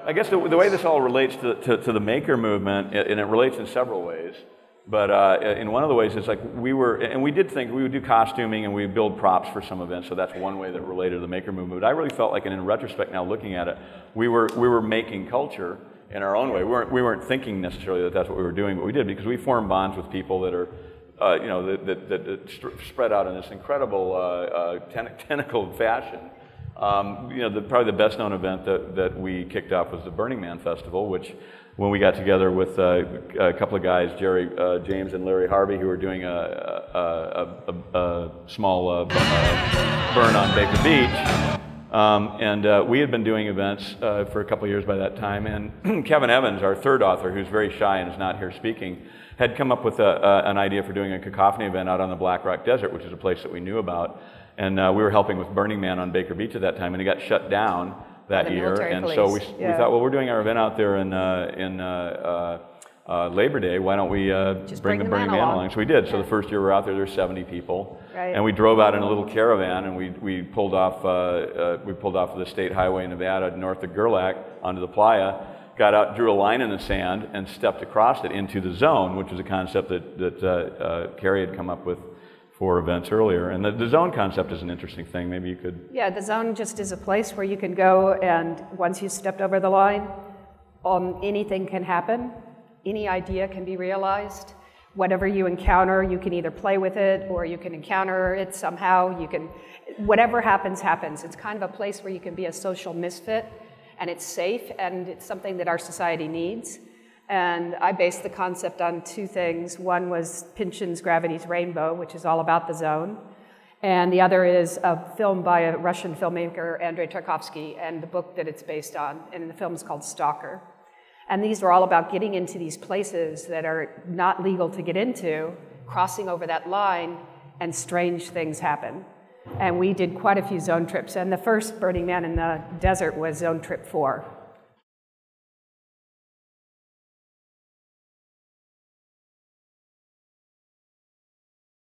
I guess the way this all relates to the maker movement, and it relates in several ways, but in one of the ways it's like we did think we would do costuming and we would build props for some events, so that's one way that related to the maker movement. But I really felt like, and in retrospect now looking at it, we were making culture in our own way. We weren't thinking necessarily that that's what we were doing, but we did because we formed bonds with people that are, that spread out in this incredible tentacled fashion. Probably the best known event that we kicked off was the Burning Man Festival, which when we got together with a couple of guys, Jerry James and Larry Harvey, who were doing a small burn on Baker Beach. We had been doing events for a couple of years by that time, and Kevin Evans, our third author, who's very shy and is not here speaking, had come up with an idea for doing a cacophony event out on the Black Rock Desert, which is a place that we knew about. And we were helping with Burning Man on Baker Beach at that time, and it got shut down that year. And so we thought, well, we're doing our event out there in Labor Day. Why don't we bring the Burning Man along? So we did. So the first year we were out there, there were 70 people, and we drove out in a little caravan, and we pulled off the state highway in Nevada north of Gerlach onto the playa. Got out, drew a line in the sand, and stepped across it into the zone, which was a concept that Carrie had come up with for events earlier. And the zone concept is an interesting thing. Maybe you could... Yeah, the zone just is a place where you can go, and once you stepped over the line, anything can happen. Any idea can be realized. Whatever you encounter, you can either play with it, or you can encounter it somehow. Whatever happens, happens. It's kind of a place where you can be a social misfit, and it's safe, and it's something that our society needs. And I based the concept on two things. One was Pynchon's Gravity's Rainbow, which is all about the zone. And the other is a film by a Russian filmmaker, Andrei Tarkovsky, and the book that it's based on. And the film is called Stalker. And these are all about getting into these places that are not legal to get into, crossing over that line, and strange things happen. And we did quite a few zone trips. And the first Burning Man in the desert was Zone Trip 4.